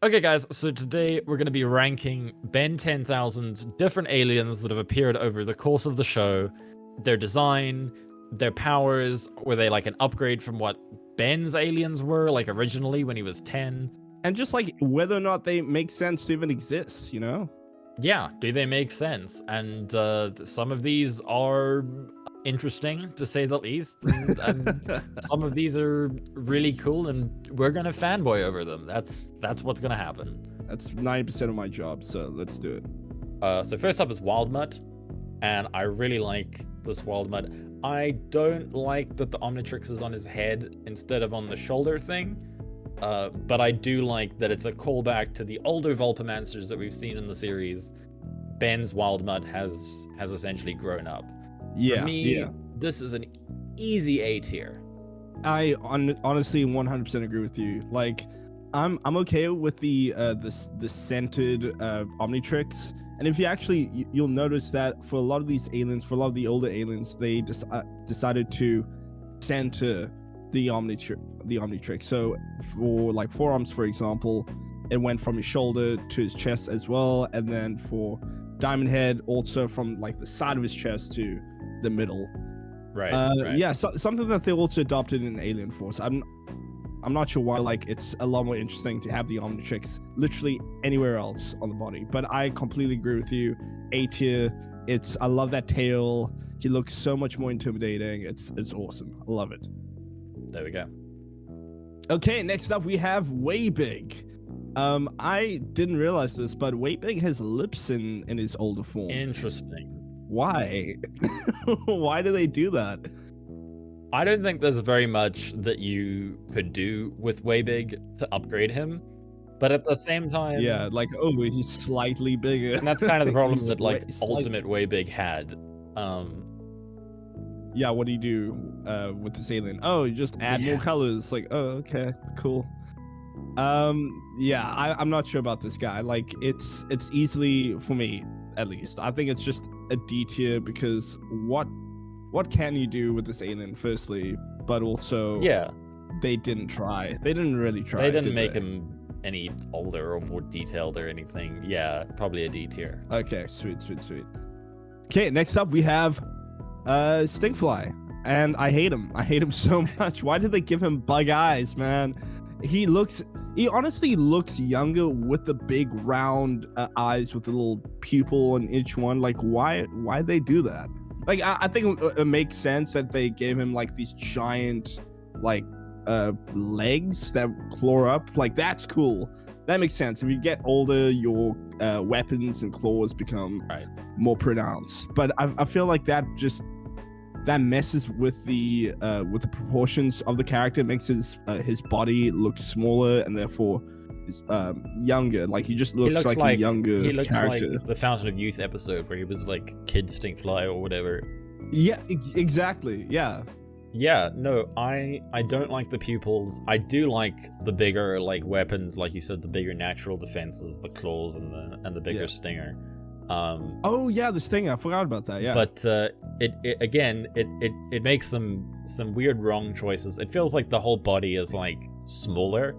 Okay guys, so today we're going to be ranking Ben 10,000's different aliens that have appeared over the course of the show, their design, their powers, were they like an upgrade from what Ben's aliens were, like originally when he was 10? And just like whether or not they make sense to even exist, you know? Yeah, do they make sense? And some of these are interesting, to say the least, and some of these are really cool, and we're gonna fanboy over them. That's what's gonna happen. That's 90% of my job, so let's do it. So first up is Wild Mutt, and I really like this Wild Mutt. I don't like that the Omnitrix is on his head instead of on the shoulder thing, but I do like that it's a callback to the older Vulpamancers that we've seen in the series. Ben's Wild Mutt has essentially grown up. Yeah, for me, this is an easy A tier. I honestly 100% agree with you. Like, I'm okay with the centered Omnitrix, and if you actually you'll notice that for a lot of these aliens, for a lot of the older aliens, they decided to center the Omnitrix. So for like forearms, for example, it went from his shoulder to his chest as well, and then for Diamond Head, also from like the side of his chest to the middle. Right. Yeah, something that they also adopted in Alien Force. I'm not sure why. Like, it's a lot more interesting to have the Omnitrix literally anywhere else on the body. But I completely agree with you. A tier. I love that tail. He looks so much more intimidating. It's awesome. I love it. There we go. Okay, next up we have Waybig. I didn't realize this, but Waybig has lips in his older form. Interesting. Why? Why do they do that? I don't think there's very much that you could do with Waybig to upgrade him, but at the same time, yeah, like, oh, he's slightly bigger. And that's kind of the problem that like Ultimate Waybig had. Yeah, what do you do with this alien? Oh, you just add more colors. Like, oh, okay, cool. Yeah, I'm not sure about this guy. Like, it's easily, for me at least, I think it's just a D tier, because what can you do with this alien, firstly, but also they didn't try. They didn't really try. They didn't make him any older or more detailed or anything. Yeah, probably a D tier. Okay, sweet. Okay, next up we have Stinkfly, and I hate him so much. Why did they give him bug eyes, man? He honestly looks younger with the big round eyes with a little pupil in each one. Like, why they do that? Like, I think it makes sense that they gave him like these giant like legs that claw up. Like, that's cool. That makes sense. If you get older, your weapons and claws become more pronounced. But I feel like that messes with the proportions of the character. It makes his body look smaller and therefore younger. Like, he just looks like a younger character. He looks like the Fountain of Youth episode where he was like Kid Stinkfly or whatever. Yeah, exactly. Yeah. Yeah, no, I don't like the pupils. I do like the bigger like weapons, like you said, the bigger natural defenses, the claws and the bigger stinger. Oh yeah, the stinger. I forgot about that. Yeah. But it makes some weird wrong choices. It feels like the whole body is like smaller.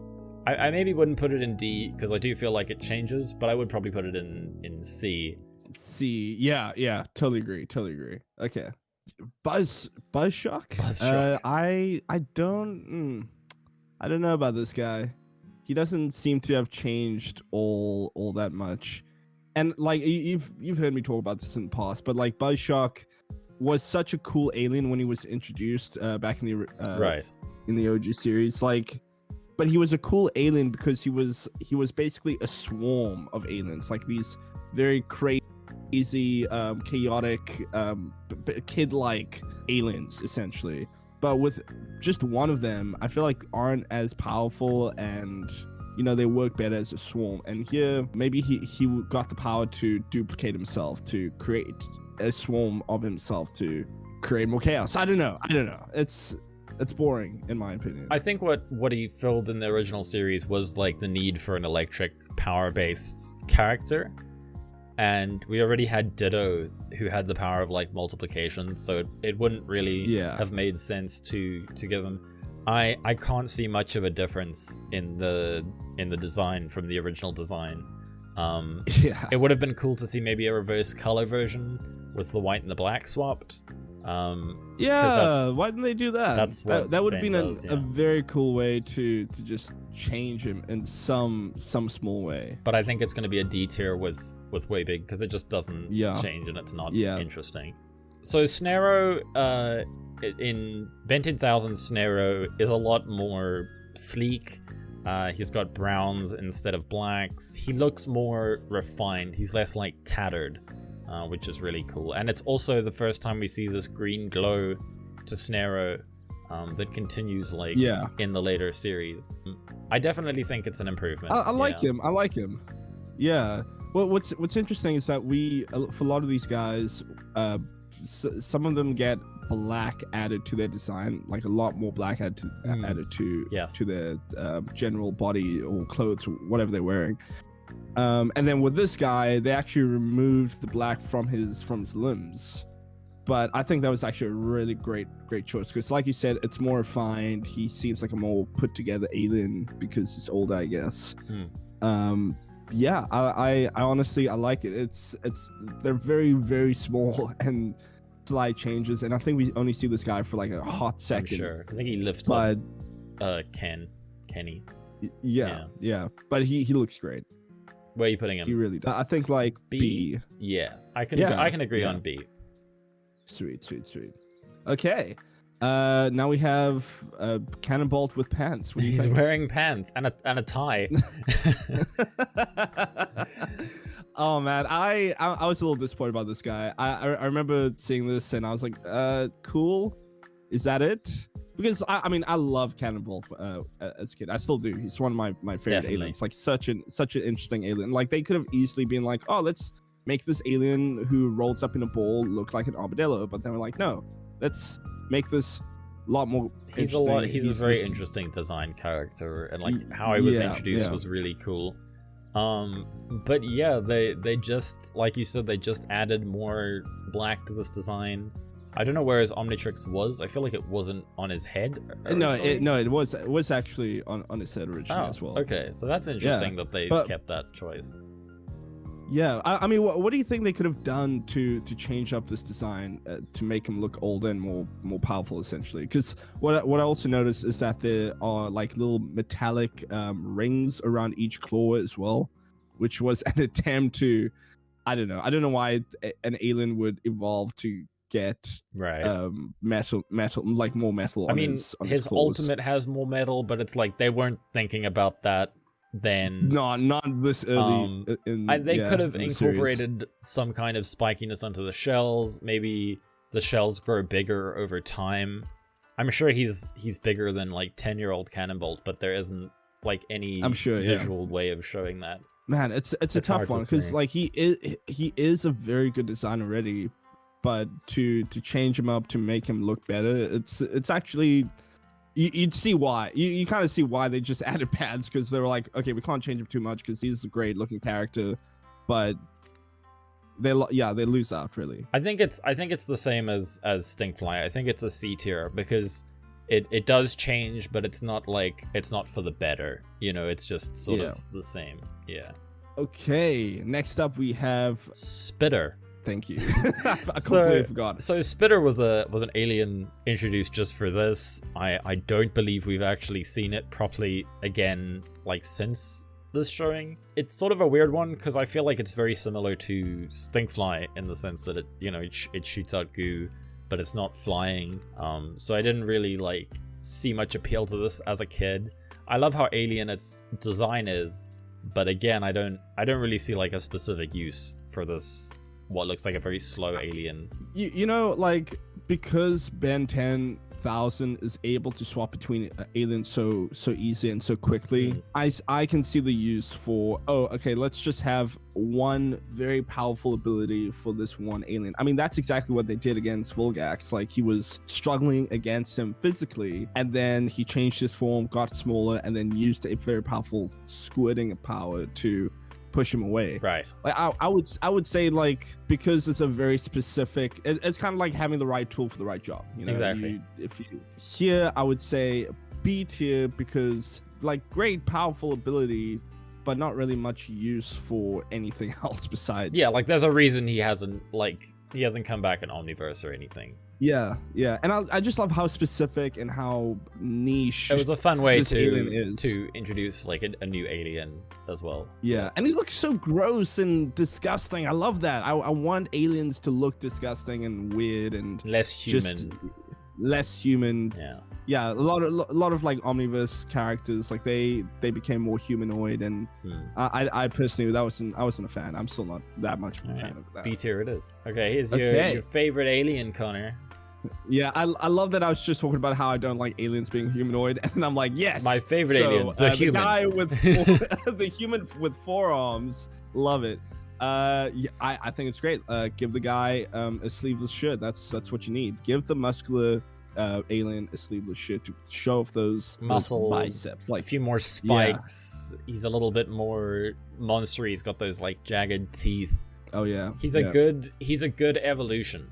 I maybe wouldn't put it in D because I do feel like it changes, but I would probably put it in C. C. Yeah. Totally agree. Okay. Buzzshock? I don't know about this guy. He doesn't seem to have changed all that much. And like, you've heard me talk about this in the past, but like, Buzzshock was such a cool alien when he was introduced back in the OG series. Like, but he was a cool alien because he was basically a swarm of aliens, like these very crazy, chaotic, kid-like aliens, essentially. But with just one of them, I feel like aren't as powerful, and they work better as a swarm. And here, maybe he got the power to duplicate himself, to create a swarm of himself, to create more chaos. I don't know. It's boring, in my opinion. I think what he filled in the original series was like the need for an electric power-based character. And we already had Ditto, who had the power of like multiplication, so it wouldn't really have made sense to give him. I can't see much of a difference in the design from the original design. Yeah. It would have been cool to see maybe a reverse color version with the white and the black swapped. Yeah, why didn't they do that? That's what that would have been does, a very cool way to just change him in some small way. But I think it's going to be a D tier with Way Big because it just doesn't change and it's not interesting. So Snarrow, in Ben 10,000's Snarrow is a lot more sleek. He's got browns instead of blacks. He looks more refined. He's less like tattered, which is really cool. And it's also the first time we see this green glow to Snarrow that continues like in the later series. I definitely think it's an improvement. I like him. I like him. Yeah. Well, what's interesting is that for a lot of these guys, some of them get black added to their design, like a lot more black added to their general body or clothes or whatever they're wearing. And then with this guy, they actually removed the black from his limbs. But I think that was actually a really great choice because, like you said, it's more refined. He seems like a more put together alien because he's older, I guess. Yeah, I honestly I like it. It's they're very, very small and slight changes, and I think we only see this guy for like a hot second. I'm sure. I think he lifts up Kenny. Yeah. But he looks great. Where are you putting him? He really does. I think like B. Yeah, I can agree on B. Sweet. Okay. Now we have Cannonbolt with pants. He's wearing pants and a tie. Oh man, I was a little disappointed about this guy. I remember seeing this and I was like, cool. Is that it? Because I mean I love Cannonbolt as a kid. I still do. He's one of my favorite aliens. Like such an interesting alien. Like they could have easily been like, oh, let's make this alien who rolls up in a ball look like an armadillo, but they were like, no, let's make this a lot more he's a very interesting design character, and like how he was introduced was really cool. But yeah, they just, like you said, they just added more black to this design. I don't know where his Omnitrix was. I feel like it wasn't on his head. It was actually on his head originally as well. Okay, so that's interesting that they kept that choice. Yeah, I mean, what do you think they could have done to change up this design to make him look older and more powerful, essentially? Because what I also noticed is that there are like little metallic rings around each claw as well, which was an attempt to, I don't know why an alien would evolve to get metal, like more metal. His ultimate has more metal, but it's like they weren't thinking about that. Then not this early. They could have incorporated some kind of spikiness onto the shells. Maybe the shells grow bigger over time. I'm sure he's bigger than like 10-year-old Cannonbolt, but there isn't like any visual way of showing that. Man, it's a tough one because like he is a very good design already, but to change him up to make him look better, it's actually. You'd see why. You kind of see why they just added pads, because they were like, okay, we can't change him too much because he's a great looking character, but they lose out really. I think it's the same as Stinkfly. I think it's a C tier because it does change, but it's not for the better. You know, it's just sort of the same. Yeah. Okay. Next up we have Spitter. Thank you. I completely forgot. So Spitter was an alien introduced just for this. I don't believe we've actually seen it properly again, like since this showing. It's sort of a weird one because I feel like it's very similar to Stinkfly in the sense that it shoots out goo, but it's not flying. So I didn't really like see much appeal to this as a kid. I love how alien its design is, but again, I don't really see like a specific use for this. What looks like a very slow alien. You know, like, because Ben 10,000 is able to swap between aliens so easy and so quickly, I can see the use for, let's just have one very powerful ability for this one alien. I mean, that's exactly what they did against Volgax. Like, he was struggling against him physically, and then he changed his form, got smaller, and then used a very powerful squirting power to push him away. Right. Like I would say, like, because it's a very specific, it's kind of like having the right tool for the right job. You know, exactly. Here I would say B tier because like great powerful ability, but not really much use for anything else besides. Yeah, like there's a reason he hasn't come back in Omniverse or anything. Yeah, and I just love how specific and how niche. It was a fun way to introduce like a new alien as well. Yeah, and he looks so gross and disgusting. I love that. I want aliens to look disgusting and weird and less human. Just less human. Yeah, a lot of like Omniverse characters, like they became more humanoid, and I personally I wasn't a fan. I'm still not that much of a fan of that. B tier it is. Okay, here's your favorite alien, Connor. Yeah, I love that I was just talking about how I don't like aliens being humanoid, and I'm like, yes, my favorite alien, the human. The guy with the human with 4 arms. Love it. Yeah, I think it's great. Give the guy a sleeveless shirt. That's what you need. Give the muscular alien a sleeveless shirt to show off those muscles, biceps, like a few more spikes. Yeah. He's a little bit more monstery. He's got those like jagged teeth. Oh yeah, he's a good evolution.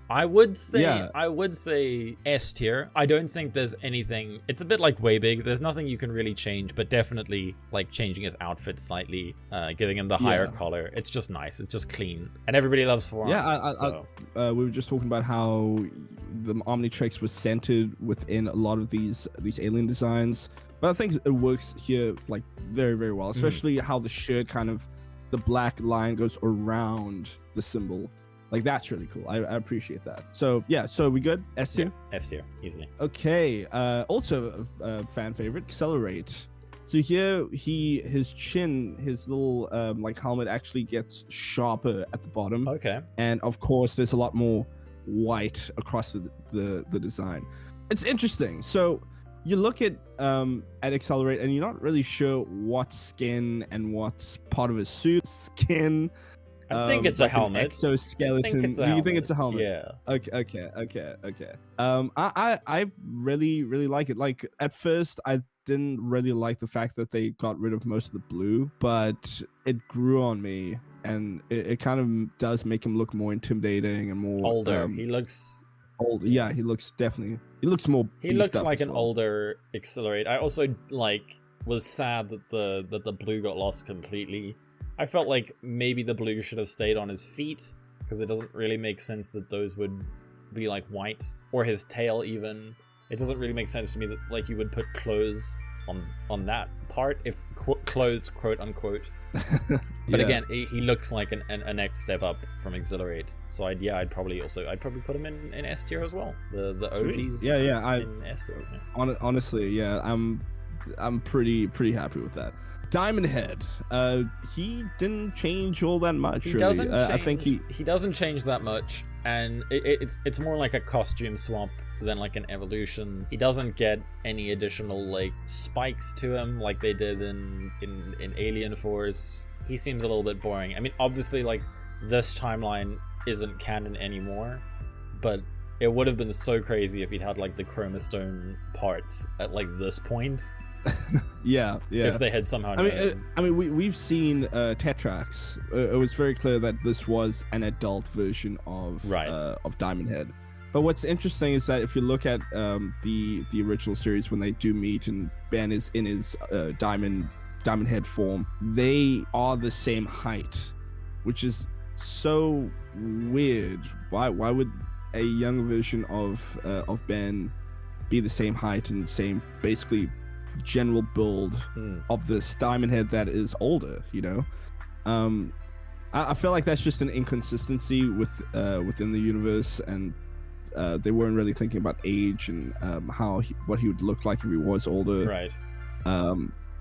I would say S tier. I don't think there's anything. It's a bit like way big. There's nothing you can really change, but definitely like changing his outfit slightly, giving him the higher collar. It's just nice. It's just clean, and everybody loves forearms. Yeah, we were just talking about how the Omnitrix was centered within a lot of these alien designs, but I think it works here like very, very well, especially how the shirt kind of the black line goes around the symbol. Like that's really cool. I appreciate that. So yeah, so we good? S tier? Yeah, S tier, easily. Okay. Also a fan favorite, Accelerate. So here his chin, his little like helmet actually gets sharper at the bottom. Okay. And of course there's a lot more white across the design. It's interesting. So you look at Accelerate and you're not really sure what's skin and what's part of his suit. Skin. I think it's like a helmet. Exoskeleton. Do you think it's a helmet? Yeah. Okay. I really like it. Like at first, I didn't really like the fact that they got rid of most of the blue, but it grew on me, and it kind of does make him look more intimidating and more older. He looks old. Yeah, he looks more. He looks like an older Accelerate. I also was sad that the blue got lost completely. I felt like maybe the blue should have stayed on his feet, because it doesn't really make sense that those would be like white, or his tail even. It doesn't really make sense to me that like you would put clothes on that part, if clothes quote unquote. But again, he looks like a next step up from Accelerate. So I'd probably put him in S tier as well. The OGs. Yeah. In S tier. Yeah. Honestly, yeah, I'm pretty happy with that. Diamond Head, he didn't change all that much. He really. doesn't change, I think he doesn't change that much, and it's more like a costume swap than like an evolution. He doesn't get any additional like spikes to him like they did in Alien Force. He seems a little bit boring. I mean, obviously, like this timeline isn't canon anymore, but it would have been so crazy if he'd had like the chromostone parts at like this point. yeah. If they had somehow. I mean, we've seen Tetrax. It was very clear that this was an adult version of Diamond Head. But what's interesting is that if you look at the original series, when they do meet and Ben is in his Diamond Head form, they are the same height, which is so weird. Why would a young version of Ben be the same height and same basically general build of this Diamond Head that is older, you know? I feel like that's just an inconsistency within the universe, and they weren't really thinking about age and what he would look like if he was older. Right.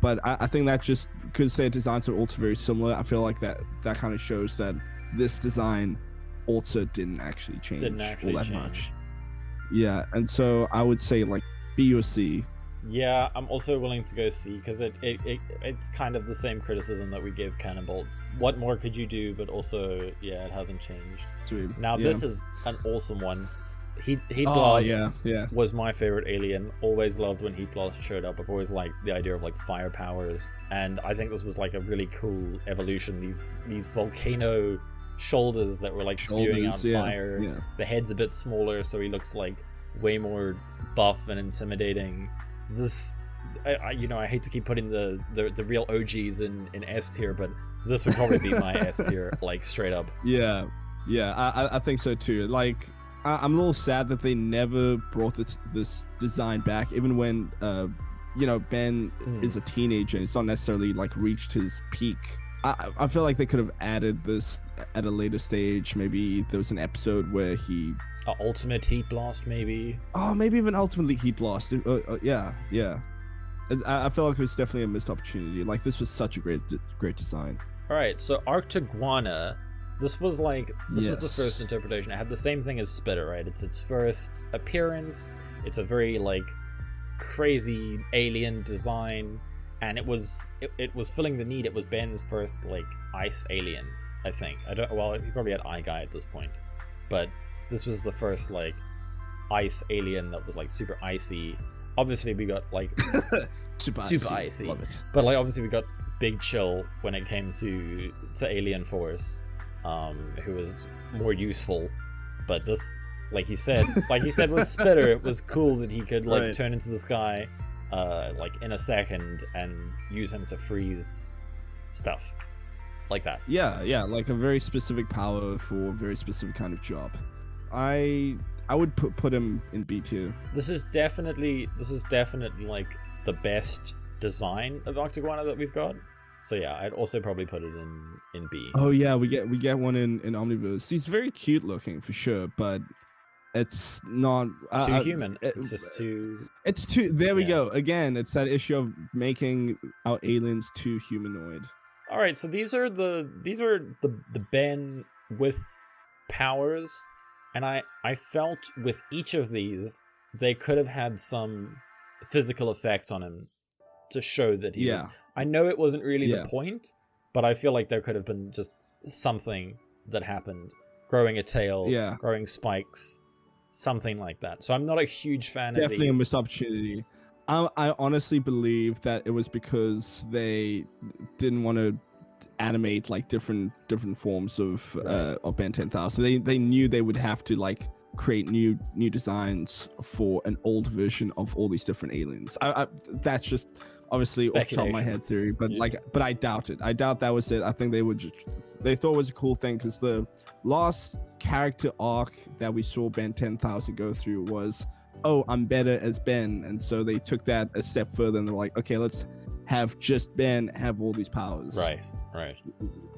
But I think that just because their designs are also very similar, I feel like that kind of shows that this design also didn't actually change all that much. Yeah, and so I would say like B or C. Yeah, I'm also willing to go C, because it's kind of the same criticism that we gave Cannonbolt. What more could you do? But also, yeah, it hasn't changed. Sweet. Now this is an awesome one. Heat Blast was my favorite alien. Always loved when Heat Blast showed up. I've always liked the idea of like fire powers, and I think this was like a really cool evolution. These volcano shoulders that were like spewing out fire. Yeah. The head's a bit smaller, so he looks like way more buff and intimidating. this, I hate to keep putting the real OGs in S tier, but this would probably be my S tier, like straight up. Yeah, I think so too. Like, I'm a little sad that they never brought this design back, even when Ben is a teenager and it's not necessarily like reached his peak. I feel like they could have added this at a later stage. Maybe there was an episode where he ultimate heat blast, maybe. Oh, maybe even ultimately heat blast. Yeah. I feel like it was definitely a missed opportunity. Like, this was such a great design. All right, so Arctiguana, this was the first interpretation. It had the same thing as Spitter, right? It's its first appearance. It's a very like crazy alien design, and it was filling the need. It was Ben's first like ice alien, I think. He probably had Eye Guy at this point, but this was the first like ice alien that was like super icy. Obviously, we got like super icy. Love it. But like obviously we got Big Chill when it came to Alien Force, who was more useful. But this, like you said with Spitter, it was cool that he could like turn into the sky like in a second and use him to freeze stuff like that. Yeah, like a very specific power for a very specific kind of job. I would put him in B tier. This is definitely like the best design of Octaguana that we've got. So yeah, I'd also probably put it in B. Oh yeah, we get one in Omniverse. He's very cute looking for sure, but it's not too human. It's just too. It's too. There we go again. It's that issue of making our aliens too humanoid. All right, so these are the Ben with powers. And I felt with each of these, they could have had some physical effects on him to show that he was. I know it wasn't really the point, but I feel like there could have been just something that happened. Growing a tail, growing spikes, something like that. So I'm not a huge fan of these. Definitely a missed opportunity. I honestly believe that it was because they didn't want to animate like different forms of Ben 10,000. They knew they would have to like create new designs for an old version of all these different aliens. That's just obviously off the top of my head theory, but but I doubt it. I doubt that was it. I think they thought it was a cool thing because the last character arc that we saw Ben 10,000 go through was, oh, I'm better as Ben, and so they took that a step further and they're like, okay, let's have just Ben have all these powers. Right.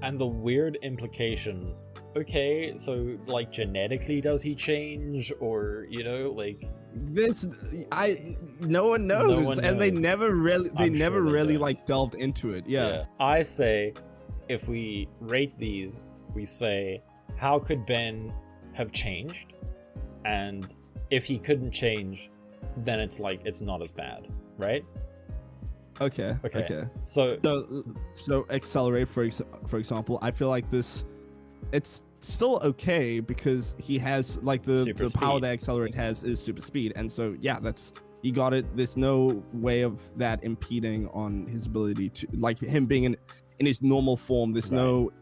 And the weird implication, okay, so like genetically does he change, or like this? No one knows, and they never really like delved into it. Yeah. I say, if we rate these, we say, how could Ben have changed? And if he couldn't change, then it's like it's not as bad, right? Okay. So accelerate for example. I feel like it's still okay because he has like the power that accelerate has is super speed, and so he got it. There's no way of that impeding on his ability to like him being in his normal form. There's no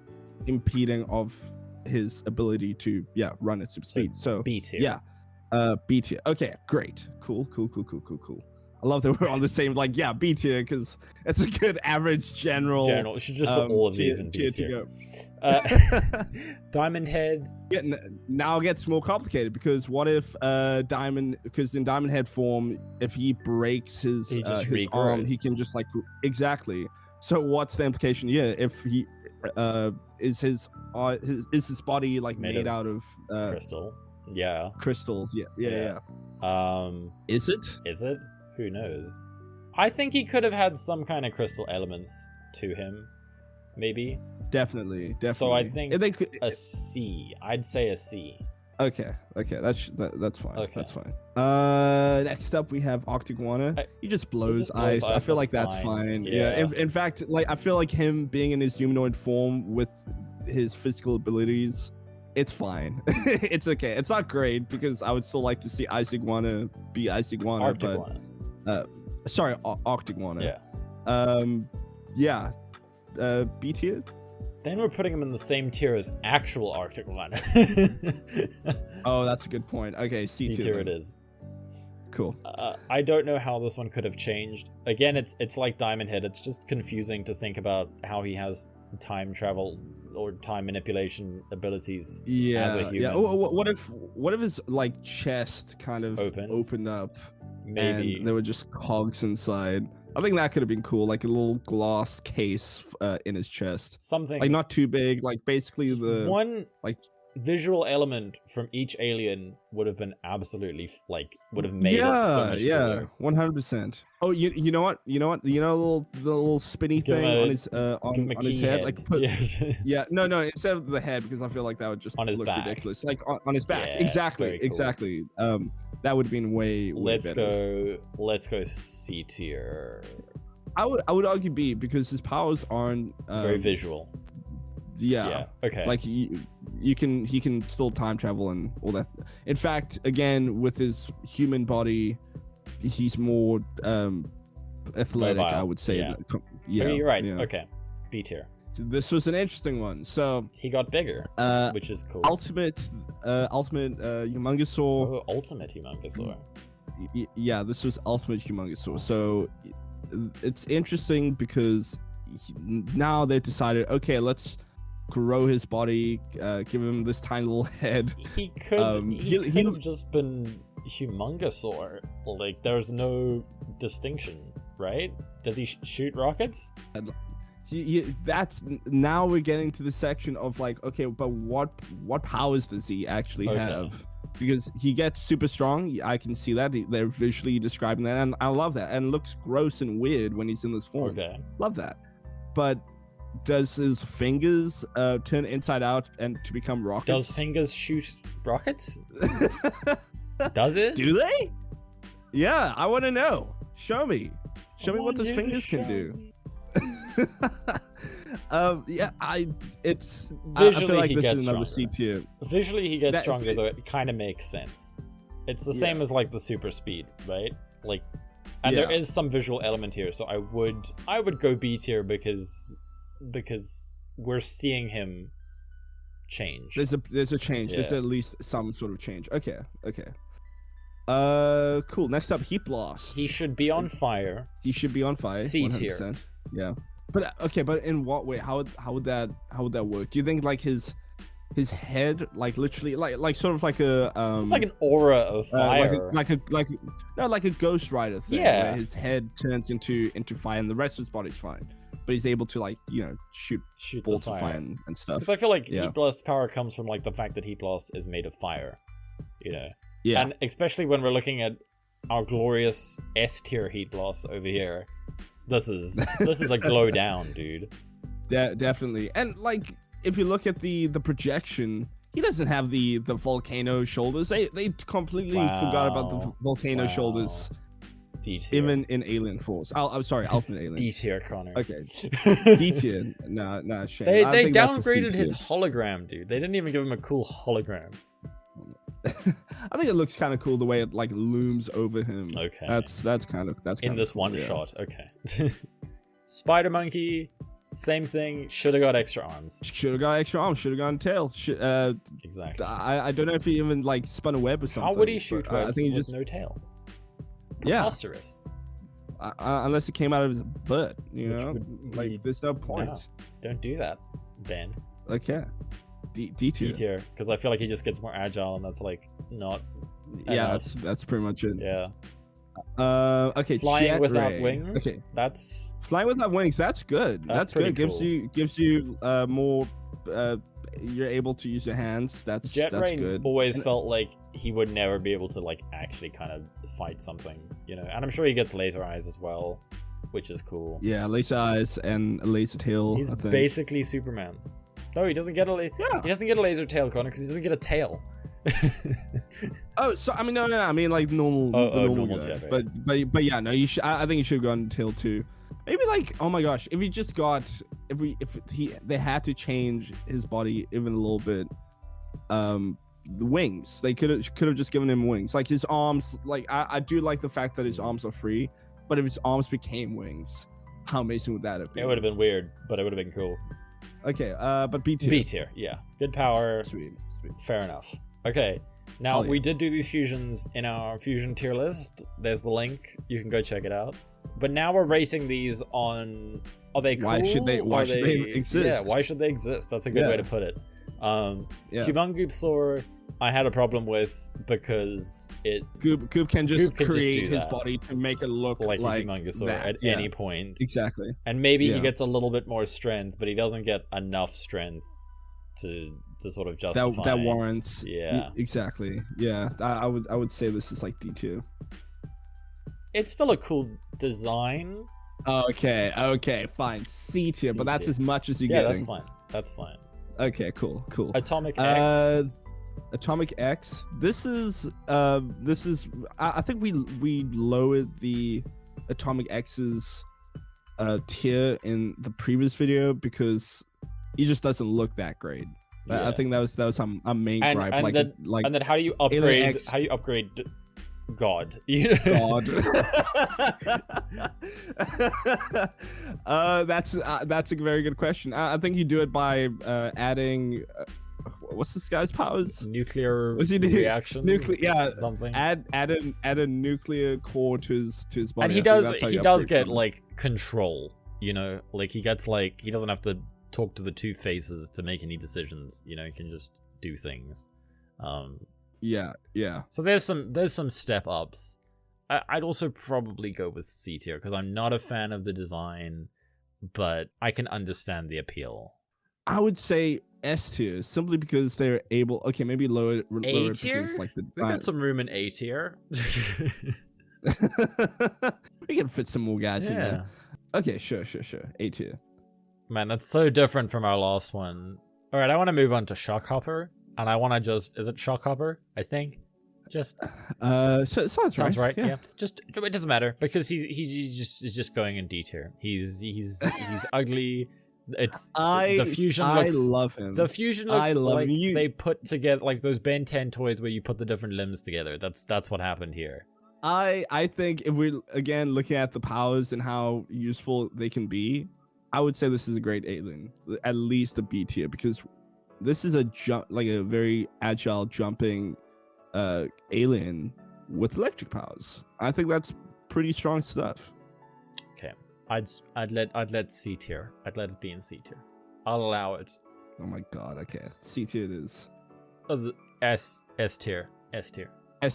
impeding of his ability to run at super speed. So B tier. B tier. Okay, great, cool. I love that we're on the same B tier because it's a good average general. We should just put all of these in B tier. Diamond Head. Now it gets more complicated because what if because in Diamond Head form, if he breaks his arm, he can just exactly. So what's the implication? Yeah, if he is his body made out of crystal? Yeah. Crystals. Yeah. Is it? Who knows? I think he could have had some kind of crystal elements to him, maybe. Definitely. So I think a C. I'd say a C. Okay, that's fine. Okay. That's fine. Next up we have Octaguana. He just blows ice. I feel like that's fine. Yeah. In fact, I feel like him being in his humanoid form with his physical abilities, it's fine. It's okay. It's not great because I would still like to see Iguana be Iguana, but sorry, Octaguana. B tier. Then we're putting him in the same tier as actual Arctic One. Oh, that's a good point. Okay, C tier it is. cool. I don't know how this one could have changed. Again, it's like Diamond Head. It's just confusing to think about how he has time travel or time manipulation abilities as a human. Yeah. What if his like chest kind of opened up, maybe, and there were just cogs inside? I think that could have been cool, like a little glass case in his chest. Something like not too big, like basically one like visual element from each alien would have been absolutely would have made it so much cooler. 100%. Oh, you know what? The little spinny thing on his on his head, like no, instead of the head, because I feel like that would just look ridiculous. Like on his back, exactly. That would have been way better. Let's go C tier. I would argue B, because his powers aren't very visual. Yeah. Okay. Like he can still time travel and all that. In fact, again, with his human body, he's more athletic. Mobile. I would say. Yeah. Okay, you're right. Okay. B tier. This was an interesting one. So he got bigger, which is cool. Ultimate Humongosaur. Oh, Ultimate Humongosaur. Yeah, this was Ultimate Humongosaur. So it's interesting because now they've decided, okay, let's grow his body, give him this tiny little head. He could have just been Humongosaur. Like, there's no distinction, right? Does he shoot rockets? That's now we're getting to the section of like, okay, but what powers does he actually have? Because he gets super strong. I can see that they're visually describing that, and I love that. And it looks gross and weird when he's in this form. Love that. But does his fingers turn inside out and to become rockets? Does fingers shoot rockets? Does it? Do they? Yeah, I want to know. Show me what those fingers can do. It's visually, I feel like this is another C tier. Visually he gets stronger, though. It kind of makes sense. It's the same as like the super speed, right? Like, and there is some visual element here, so I would go B tier because we're seeing him change. There's a change. There's at least some sort of change. Okay. Cool. Next up, Heat Blast. He should be on fire. C tier. 100%. Yeah. But in what way? How would that work? Do you think like his head, like literally, like sort of like a it's like an aura of fire, like a Ghost Rider thing, where his head turns into fire and the rest of his body's fine, but he's able to, like, you know, shoot bolts of fire and stuff. Because I feel like Heat Blast power comes from like the fact that Heat Blast is made of fire, you know. Yeah. And especially when we're looking at our glorious S tier Heat Blast over here. This is a glow down, dude. Definitely. And like, if you look at the projection, he doesn't have the volcano shoulders. They completely forgot about the volcano shoulders. D-tier. Even in Alien Force. I'm sorry, Ultimate Alien. D tier, Connor. Okay. D tier. Nah, shame. They downgraded his hologram, dude. They didn't even give him a cool hologram. I think it looks kind of cool the way it like looms over him. Okay. That's in this one shot. Okay. Spider Monkey, same thing. Should have got extra arms. Should have got extra arms. Should have gone tail. Exactly. I don't know if he even like spun a web or something. How would he shoot webs I think with just no tail? Yeah. Preposterous. Unless it came out of his butt, you know. Like, there's no point. No, don't do that, Ben. Okay. D tier, because I feel like he just gets more agile, and that's like not. Yeah, that's pretty much it. Yeah. Okay. Flying without wings. Okay. That's flying without wings. That's good. That's good. Cool. Gives you more. You're able to use your hands. That's good. Always felt like he would never be able to like actually kind of fight something, you know. And I'm sure he gets laser eyes as well, which is cool. Yeah, laser eyes and a laser tail. He's basically Superman. No, he doesn't get a he doesn't get a laser tail, Connor, because he doesn't get a tail. Oh, so I mean, no, I mean like normal, normal guy. Jet, right? But yeah, no, you should. I think you should have gone tail too. Maybe like, oh my gosh, if they had to change his body even a little bit, the wings, they could have just given him wings, like his arms. Like I do like the fact that his arms are free, but if his arms became wings, how amazing would that have been? It would have been weird, but it would have been cool. Okay, but B tier. B tier, yeah. Good power. Sweet. Fair enough. Okay. Now, we did do these fusions in our fusion tier list. There's the link. You can go check it out. But now we're rating these on... Are they cool? Why should they exist? Yeah, why should they exist? That's a good way to put it. Humungoopsaur, I had a problem with because it... Goop can just create his body to make it look like Humungoopsaur at any point. Exactly. And maybe he gets a little bit more strength, but he doesn't get enough strength to sort of justify... That warrants... Yeah. Exactly. Yeah, I would say this is like D2. It's still a cool design. Okay, fine. C tier, but that's as much as you get. Yeah, that's fine. Okay, cool. Atomic X. Atomic X. This is I think we lowered the Atomic X's tier in the previous video because he just doesn't look that great. I think that was our main gripe. And then how do you upgrade? How do you upgrade? God. God. That's a very good question. I think you do it by adding what's this guy's powers? Nuclear reactions. Something. Add a nuclear core to his body. And he does get like control, like he gets he doesn't have to talk to the two faces to make any decisions, he can just do things. Yeah. So there's some step ups. I'd also probably go with C tier because I'm not a fan of the design, but I can understand the appeal. I would say S tier simply because they're able. Okay, maybe lower A tier. Because, like, the We've got some room in A tier. We can fit some more guys in there. Okay, sure. A tier. Man, that's so different from our last one. All right, I want to move on to Shockhopper. And I want to is it Shockhopper? I think. Sounds right. Yeah. Just it doesn't matter because he's just going in D tier. He's ugly. The fusion looks. I love him. The fusion looks like they put together like those Ben 10 toys where you put the different limbs together. That's what happened here. I think if we're again looking at the powers and how useful they can be, I would say this is a great alien, at least a B tier because. This is a very agile jumping alien with electric powers. I think that's pretty strong stuff. Okay, I'd let C tier. I'd let it be in C tier. I'll allow it. Oh my god. Okay, C tier it is. S tier. S tier. I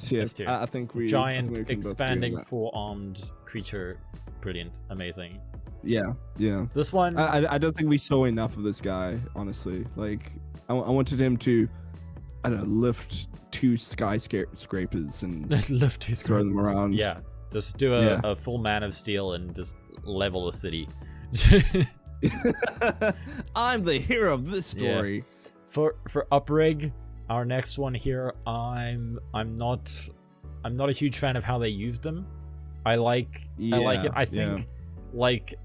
think giant expanding four-armed creature. Brilliant. Amazing. Yeah. This one, I don't think we saw enough of this guy. Honestly, I wanted him to, I don't know, lift two skyscrapers and throw them around. Yeah, just do a full Man of Steel and just level a city. I'm the hero of this story. Yeah. For Uprig, our next one here, I'm not a huge fan of how they used them. I like it. I think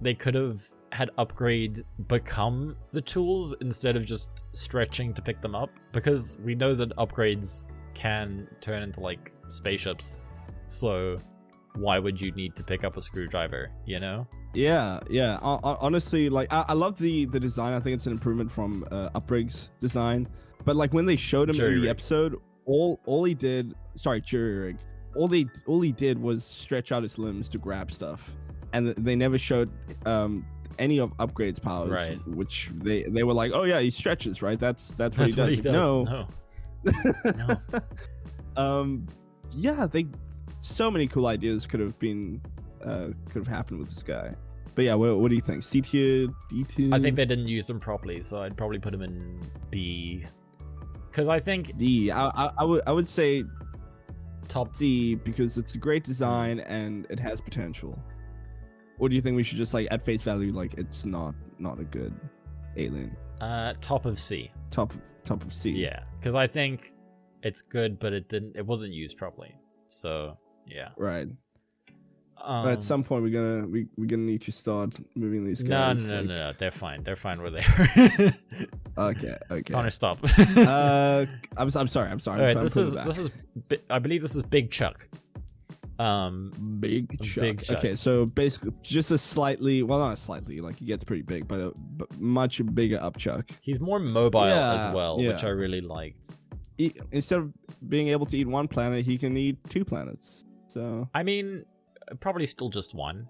they could have had Upgrade become the tools instead of just stretching to pick them up, because we know that upgrades can turn into spaceships, so why would you need to pick up a screwdriver, Yeah. Honestly, I love the design. I think it's an improvement from Uprig's design, but when they showed him in the episode, all he did, Jury Rig, all he did was stretch out his limbs to grab stuff, and they never showed any of Upgrade's powers, right? Which they were like, oh yeah, he stretches, right? That's what he does. No. Yeah, so many cool ideas could have happened with this guy. But yeah, what do you think? C tier, D tier? I think they didn't use them properly, so I'd probably put him in B. Because I think D. I would say top C because it's a great design and it has potential. Or do you think we should just at face value it's not a good alien? Top of C. Top of C. Yeah, because I think it's good, but it wasn't used properly. So yeah. Right. But at some point we're gonna need to start moving these guys. No. They're fine. They're fine where they are. Okay. Connor, stop. I'm sorry. All right, this is I believe this is Big Chuck. Big Chuck. Okay, so basically just a slightly, well, not slightly, he gets pretty big, but much bigger Upchuck. He's more mobile as well, which I really liked. instead of being able to eat one planet, he can eat 2 planets. So I mean, probably still just one.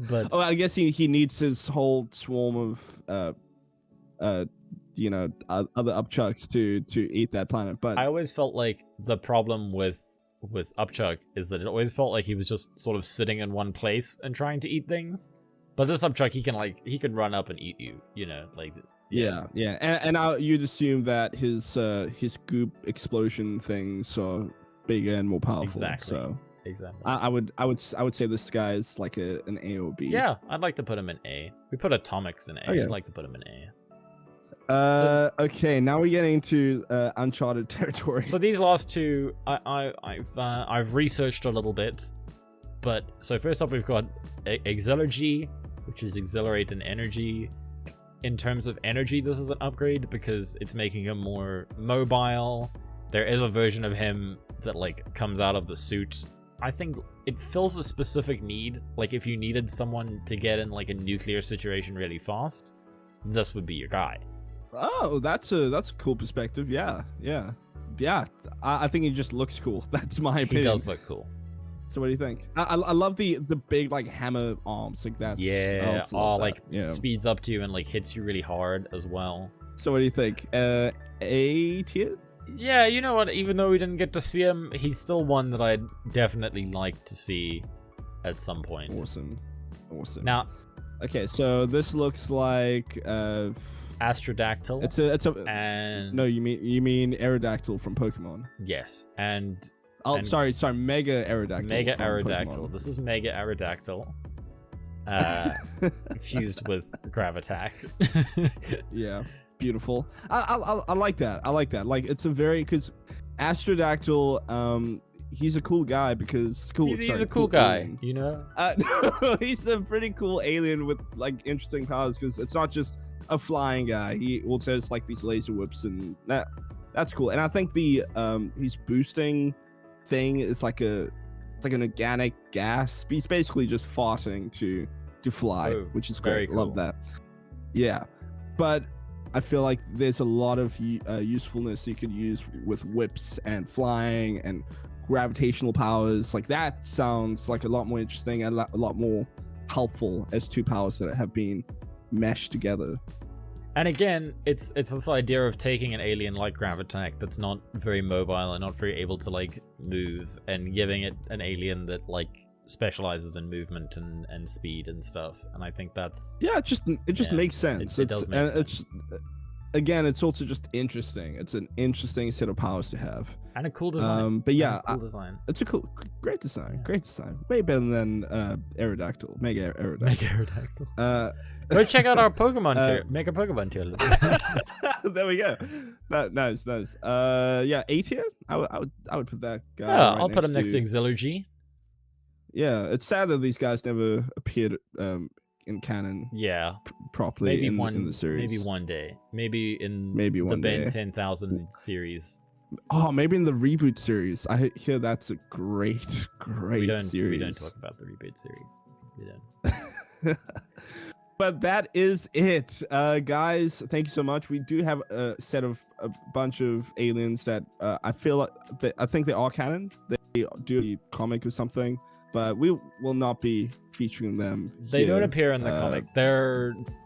But I guess he needs his whole swarm of other upchucks to eat that planet. But I always felt like the problem with Upchuck is that it always felt like he was just sort of sitting in one place and trying to eat things. But this Upchuck, he can run up and eat you, like. Yeah. And you'd assume that his goop explosion things are bigger and more powerful. Exactly. I would say this guy is like an A or B. Yeah, I'd like to put him in A. We put Atomics in A. Okay. I'd like to put him in A. Okay, now we're getting into uncharted territory. So these last two, I've researched a little bit, but so first up we've got Excelergy, which is Accelerate in Energy. In terms of energy, this is an upgrade because it's making him more mobile. There is a version of him that like comes out of the suit. I think it fills a specific need. Like if you needed someone to get in like a nuclear situation really fast, this would be your guy. Oh, that's a cool perspective. Yeah. I think he just looks cool. That's my opinion. He does look cool. So what do you think? I love the big like hammer arms like that. Yeah. Speeds up to you and like hits you really hard as well. So what do you think? A tier? Yeah, you know what? Even though we didn't get to see him, he's still one that I'd definitely like to see at some point. Awesome. Now, okay, so this looks like Astrodactyl. It's a and no, you mean Aerodactyl from Pokemon. Yes, and sorry, Mega Aerodactyl. Mega Aerodactyl. This is Mega Aerodactyl. Fused with Gravitack. Yeah. Beautiful. I like that. Like it's a very because Astrodactyl he's a cool guy because he's a cool guy, alien. you know. He's a pretty cool alien with like interesting powers because it's not just a flying guy. He also has like these laser whips and that's cool. And I think the his boosting thing is like an organic gas. He's basically just farting to fly, which is great. Cool. Love that. Yeah, but I feel like there's a lot of usefulness you could use with whips and flying and gravitational powers. Like that sounds like a lot more interesting and a lot more helpful as 2 powers that have been meshed together. And again, it's this idea of taking an alien like Gravitack that's not very mobile and not very able to like move and giving it an alien that like specializes in movement and speed and stuff. And I think that's it just makes sense. It does make sense. Again, it's also just interesting. It's an interesting set of powers to have and a cool design. But yeah, design. It's a great design. Great design. Way better than Aerodactyl. Mega Aerodactyl. Go check out our Pokemon tier. Make a Pokemon tier list. There we go. Nice. Yeah, A tier. I would put that guy. Yeah, I'll put him next to Excelergy. Yeah, it's sad that these guys never appeared in canon. Yeah, properly maybe in the series. Maybe one day. Maybe one the day. Ben 10,000 series. Oh, maybe in the reboot series. I hear that's a great series. We don't talk about the reboot series. We don't. But that is it, guys. Thank you so much. We do have a bunch of aliens that I think they are canon. They do a comic or something, but we will not be featuring them. They don't appear in the comic.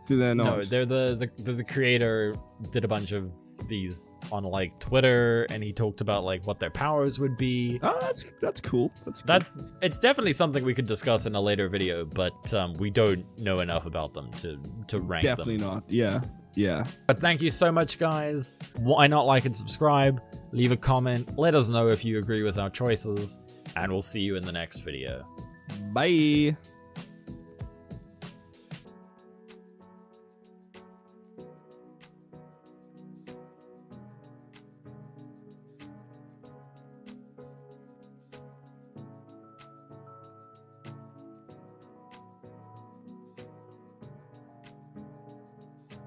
Do they not? No, they're the creator did a bunch of these on like Twitter, and he talked about like what their powers would be. Oh, that's cool. It's definitely something we could discuss in a later video, but we don't know enough about them to rank them. Definitely not. Yeah. But thank you so much, guys. Why not like and subscribe? Leave a comment. Let us know if you agree with our choices, and we'll see you in the next video. Bye.